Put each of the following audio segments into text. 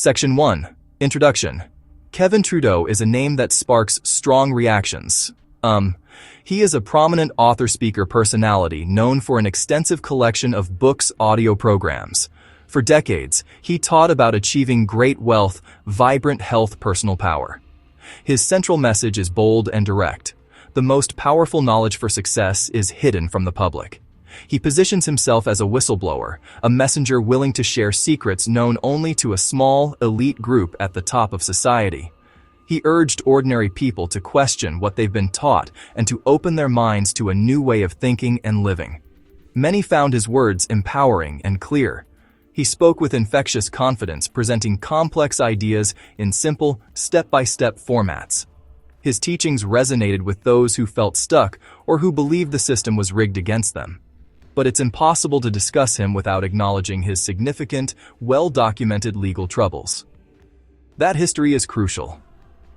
Section 1. Introduction. Kevin Trudeau is a name that sparks strong reactions. He is a prominent author-speaker personality known for an extensive collection of books, audio programs. For decades, he taught about achieving great wealth, vibrant health, personal power. His central message is bold and direct. The most powerful knowledge for success is hidden from the public. He positions himself as a whistleblower, a messenger willing to share secrets known only to a small, elite group at the top of society. He urged ordinary people to question what they've been taught and to open their minds to a new way of thinking and living. Many found his words empowering and clear. He spoke with infectious confidence, presenting complex ideas in simple, step-by-step formats. His teachings resonated with those who felt stuck or who believed the system was rigged against them. But it's impossible to discuss him without acknowledging his significant, well-documented legal troubles. That history is crucial.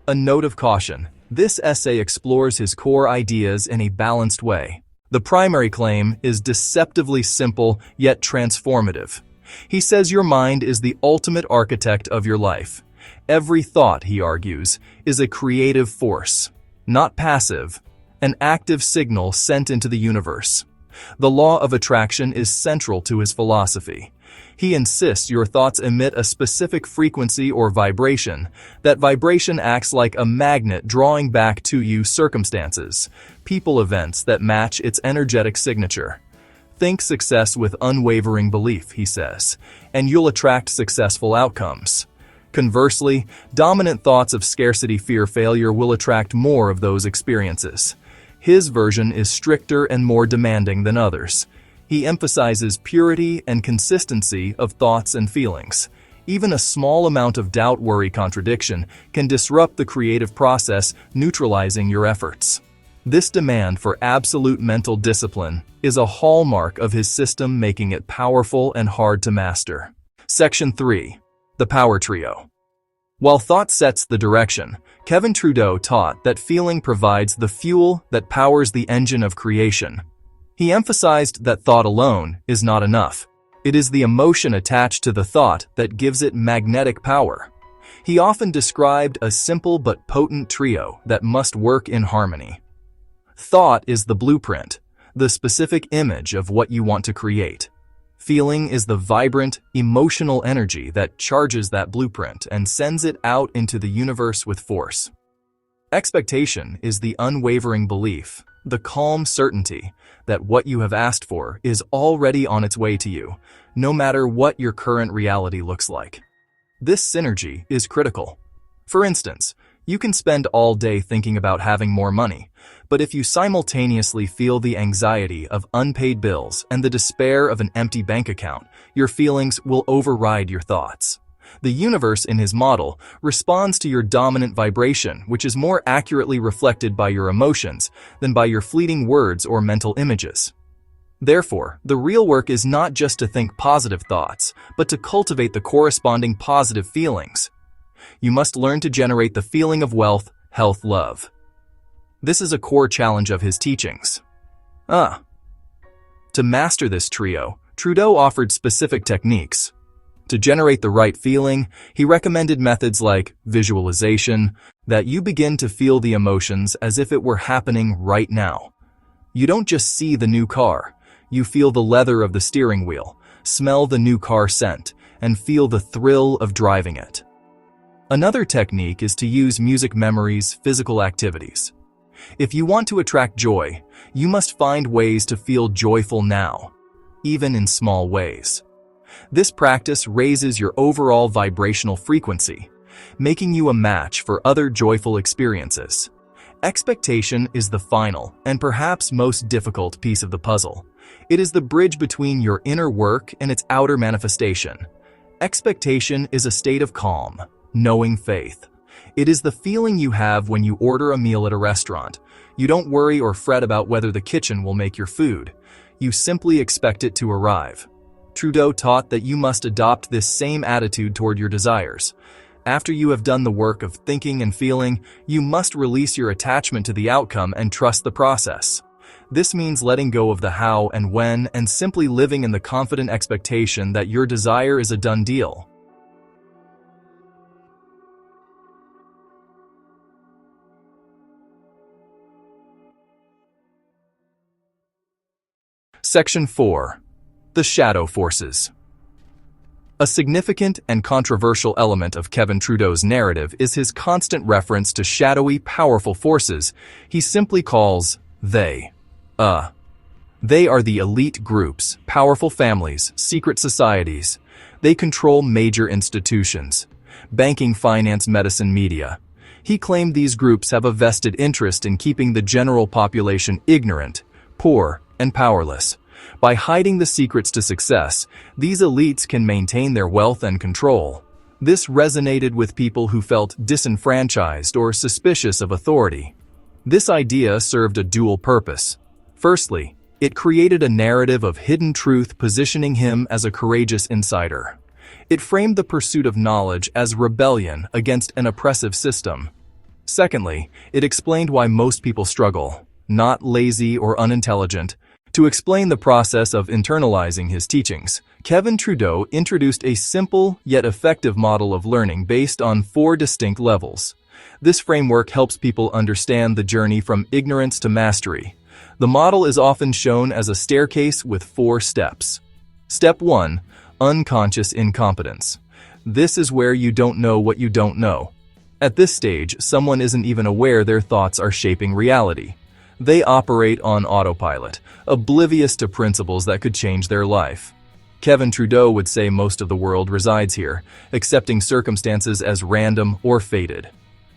A note of caution. This essay explores his core ideas in a balanced way. The primary claim is deceptively simple yet transformative. He says your mind is the ultimate architect of your life. Every thought, he argues, is a creative force, not passive, an active signal sent into the universe. The law of attraction is central to his philosophy. He insists your thoughts emit a specific frequency or vibration. That vibration acts like a magnet drawing back to you circumstances, people, events that match its energetic signature. Think success with unwavering belief, he says, and you'll attract successful outcomes. Conversely, dominant thoughts of scarcity, fear, failure will attract more of those experiences. His version is stricter and more demanding than others. He emphasizes purity and consistency of thoughts and feelings. Even a small amount of doubt, worry, contradiction can disrupt the creative process, neutralizing your efforts. This demand for absolute mental discipline is a hallmark of his system, making it powerful and hard to master. Section 3. The Power Trio. While thought sets the direction, Kevin Trudeau taught that feeling provides the fuel that powers the engine of creation. He emphasized that thought alone is not enough. It is the emotion attached to the thought that gives it magnetic power. He often described a simple but potent trio that must work in harmony. Thought is the blueprint, the specific image of what you want to create. Feeling is the vibrant, emotional energy that charges that blueprint and sends it out into the universe with force. Expectation is the unwavering belief, the calm certainty that what you have asked for is already on its way to you, no matter what your current reality looks like. This synergy is critical. For instance, you can spend all day thinking about having more money, but if you simultaneously feel the anxiety of unpaid bills and the despair of an empty bank account, your feelings will override your thoughts. The universe, in his model, responds to your dominant vibration, which is more accurately reflected by your emotions than by your fleeting words or mental images. Therefore, the real work is not just to think positive thoughts, but to cultivate the corresponding positive feelings. You must learn to generate the feeling of wealth, health, love. This is a core challenge of his teachings. To master this trio, Trudeau offered specific techniques. To generate the right feeling, he recommended methods like visualization, that you begin to feel the emotions as if it were happening right now. You don't just see the new car, you feel the leather of the steering wheel, smell the new car scent, and feel the thrill of driving it. Another technique is to use music memories, physical activities. If you want to attract joy, you must find ways to feel joyful now, even in small ways. This practice raises your overall vibrational frequency, making you a match for other joyful experiences. Expectation is the final and perhaps most difficult piece of the puzzle. It is the bridge between your inner work and its outer manifestation. Expectation is a state of calm, knowing faith. It is the feeling you have when you order a meal at a restaurant. You don't worry or fret about whether the kitchen will make your food. You simply expect it to arrive. Trudeau taught that you must adopt this same attitude toward your desires. After you have done the work of thinking and feeling, you must release your attachment to the outcome and trust the process. This means letting go of the how and when and simply living in the confident expectation that your desire is a done deal. Section 4. The Shadow Forces. A significant and controversial element of Kevin Trudeau's narrative is his constant reference to shadowy, powerful forces he simply calls they. They are the elite groups, powerful families, secret societies. They control major institutions, banking, finance, medicine, media. He claimed these groups have a vested interest in keeping the general population ignorant, poor, and powerless. By hiding the secrets to success, these elites can maintain their wealth and control. This resonated with people who felt disenfranchised or suspicious of authority. This idea served a dual purpose. Firstly, it created a narrative of hidden truth, positioning him as a courageous insider. It framed the pursuit of knowledge as rebellion against an oppressive system. Secondly, it explained why most people struggle, not lazy or unintelligent. To explain the process of internalizing his teachings, Kevin Trudeau introduced a simple yet effective model of learning based on 4 distinct levels. This framework helps people understand the journey from ignorance to mastery. The model is often shown as a staircase with 4 steps. Step 1. Unconscious incompetence. This is where you don't know what you don't know. At this stage, someone isn't even aware their thoughts are shaping reality. They operate on autopilot, oblivious to principles that could change their life. Kevin Trudeau would say most of the world resides here, accepting circumstances as random or fated.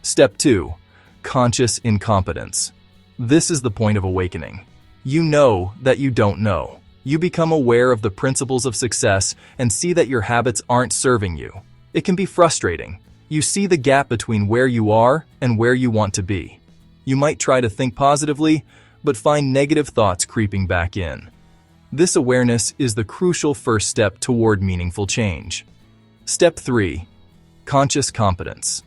Step 2. Conscious incompetence. This is the point of awakening. You know that you don't know. You become aware of the principles of success and see that your habits aren't serving you. It can be frustrating. You see the gap between where you are and where you want to be. You might try to think positively, but find negative thoughts creeping back in. This awareness is the crucial first step toward meaningful change. Step 3. Conscious competence.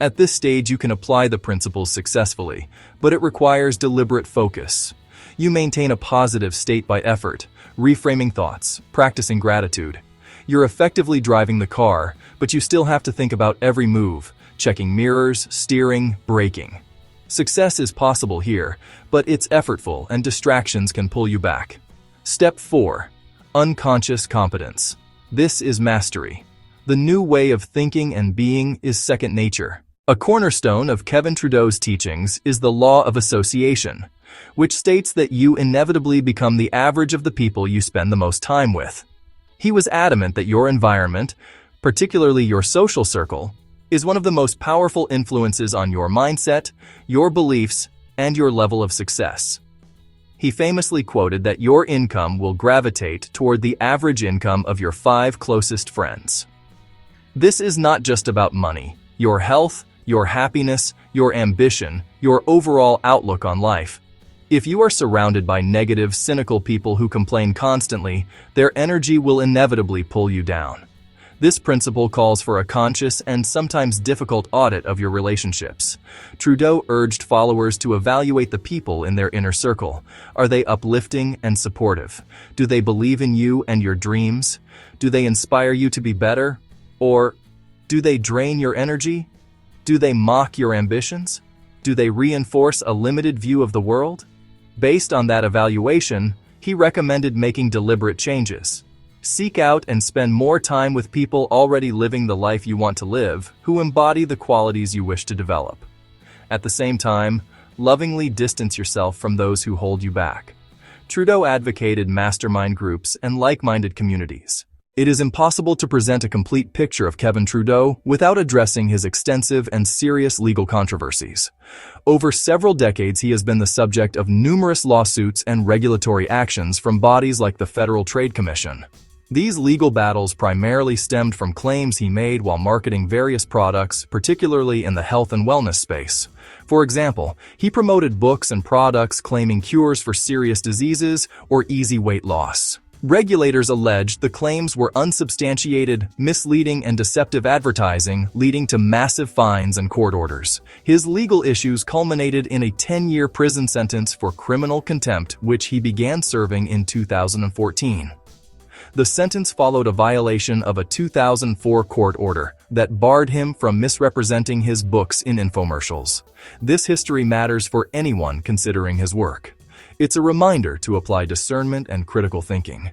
At this stage, you can apply the principles successfully, but it requires deliberate focus. You maintain a positive state by effort, reframing thoughts, practicing gratitude. You're effectively driving the car, but you still have to think about every move, checking mirrors, steering, braking. Success is possible here, but it's effortful and distractions can pull you back. Step 4. Unconscious competence. This is mastery. The new way of thinking and being is second nature. A cornerstone of Kevin Trudeau's teachings is the law of association, which states that you inevitably become the average of the people you spend the most time with. He was adamant that your environment, particularly your social circle, is one of the most powerful influences on your mindset, your beliefs, and your level of success. He famously quoted that your income will gravitate toward the average income of your 5 closest friends. This is not just about money. Your health, your happiness, your ambition, your overall outlook on life. If you are surrounded by negative, cynical people who complain constantly, their energy will inevitably pull you down. This principle calls for a conscious and sometimes difficult audit of your relationships. Trudeau urged followers to evaluate the people in their inner circle. Are they uplifting and supportive? Do they believe in you and your dreams? Do they inspire you to be better? Or do they drain your energy? Do they mock your ambitions? Do they reinforce a limited view of the world? Based on that evaluation, he recommended making deliberate changes. Seek out and spend more time with people already living the life you want to live, who embody the qualities you wish to develop. At the same time, lovingly distance yourself from those who hold you back. Trudeau advocated mastermind groups and like-minded communities. It is impossible to present a complete picture of Kevin Trudeau without addressing his extensive and serious legal controversies. Over several decades, he has been the subject of numerous lawsuits and regulatory actions from bodies like the Federal Trade Commission. These legal battles primarily stemmed from claims he made while marketing various products, particularly in the health and wellness space. For example, he promoted books and products claiming cures for serious diseases or easy weight loss. Regulators alleged the claims were unsubstantiated, misleading, and deceptive advertising, leading to massive fines and court orders. His legal issues culminated in a 10-year prison sentence for criminal contempt, which he began serving in 2014. The sentence followed a violation of a 2004 court order that barred him from misrepresenting his books in infomercials. This history matters for anyone considering his work. It's a reminder to apply discernment and critical thinking.